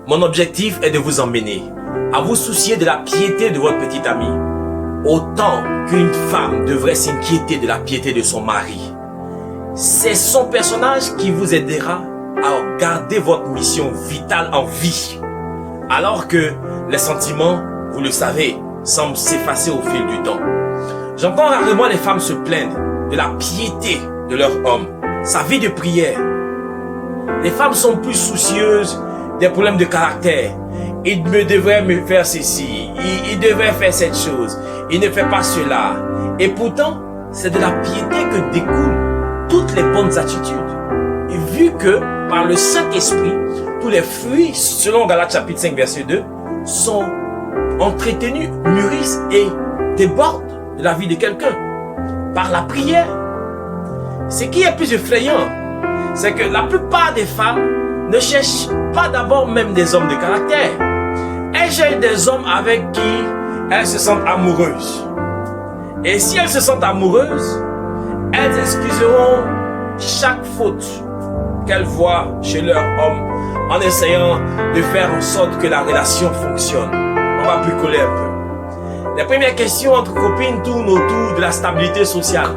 Mon objectif est de vous emmener à vous soucier de la piété de votre petite amie, autant qu'une femme devrait s'inquiéter de la piété de son mari. C'est son personnage qui vous aidera à garder votre mission vitale en vie, alors que les sentiments, vous le savez, semblent s'effacer au fil du temps. J'entends rarement les femmes se plaindre de la piété de leur homme, sa vie de prière. Les femmes sont plus soucieuses des problèmes de caractère. Il devrait me faire ceci, il devrait faire cette chose, il ne fait pas cela. Et pourtant, c'est de la piété que découlent toutes les bonnes attitudes. Et vu que, par le Saint-Esprit, tous les fruits, selon Galates chapitre 5, verset 2, sont entretenus, mûrissent et débordent de la vie de quelqu'un. Par la prière. Ce qui est plus effrayant, c'est que la plupart des femmes ne cherchent pas d'abord même des hommes de caractère. Elles cherchent des hommes avec qui elles se sentent amoureuses. Et si elles se sentent amoureuses, elles excuseront chaque faute qu'elles voient chez leur homme en essayant de faire en sorte que la relation fonctionne. On va bricoler un peu. Les premières questions entre copines tournent autour de la stabilité sociale.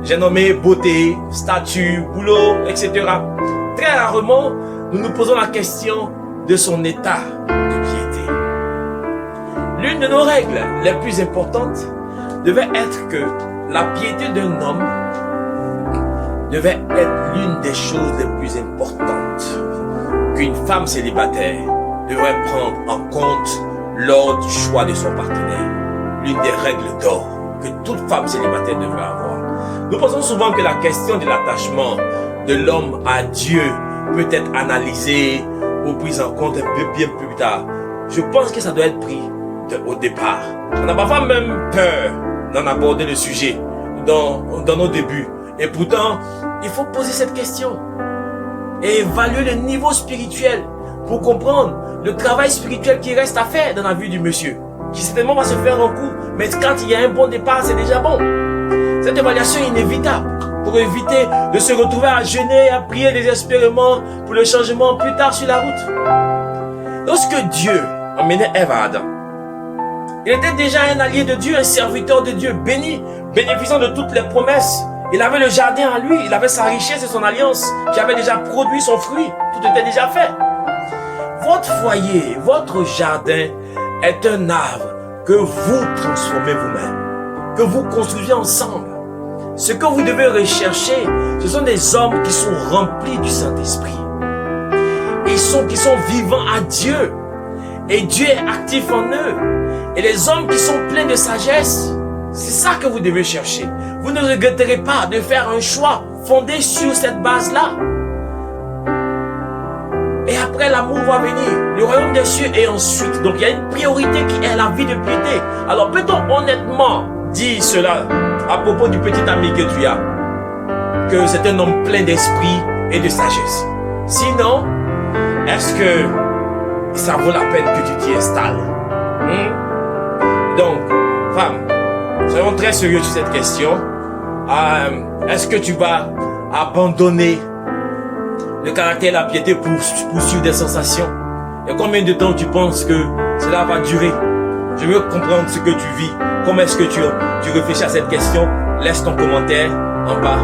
J'ai nommé beauté, statut, boulot, etc. Très rarement, nous nous posons la question de son état de piété. L'une de nos règles les plus importantes devait être que la piété d'un homme devait être l'une des choses les plus importantes qu'une femme célibataire devrait prendre en compte lors du choix de son partenaire. L'une des règles d'or que toute femme célibataire devrait avoir. Nous pensons souvent que la question de l'attachement de l'homme à Dieu peut être analysée ou prise en compte un peu bien plus tard. Je pense que ça doit être pris au départ. On a parfois même peur d'en aborder le sujet dans nos débuts. Et pourtant, il faut poser cette question et évaluer le niveau spirituel pour comprendre le travail spirituel qui reste à faire dans la vie du monsieur, qui certainement va se faire en coup, mais quand il y a un bon départ, c'est déjà bon. Cette évaluation est inévitable pour éviter de se retrouver à jeûner et à prier désespérément pour le changement plus tard sur la route. Lorsque Dieu emmenait Ève à Adam, il était déjà un allié de Dieu, un serviteur de Dieu, béni, bénéficiant de toutes les promesses. Il avait le jardin à lui, il avait sa richesse et son alliance qui avait déjà produit son fruit. Tout était déjà fait. Votre foyer, votre jardin est un arbre que vous transformez vous-même, que vous construisez ensemble. Ce que vous devez rechercher, ce sont des hommes qui sont remplis du Saint-Esprit. Qui sont vivants à Dieu. Et Dieu est actif en eux. Et les hommes qui sont pleins de sagesse, c'est ça que vous devez chercher. Vous ne regretterez pas de faire un choix fondé sur cette base-là. Et après, l'amour va venir, le royaume des cieux et ensuite. Donc, il y a une priorité qui est la vie de piété. Alors, peut-on honnêtement dire cela à propos du petit ami que tu as, que c'est un homme plein d'esprit et de sagesse? Sinon, est-ce que ça vaut la peine que tu t'y installes? Donc, femme, soyons très sérieux sur cette question. Est-ce que tu vas abandonner le caractère et la piété pour suivre des sensations? Et combien de temps tu penses que cela va durer? Je veux comprendre ce que tu vis. Comment est-ce que tu réfléchis à cette question? Laisse ton commentaire en bas.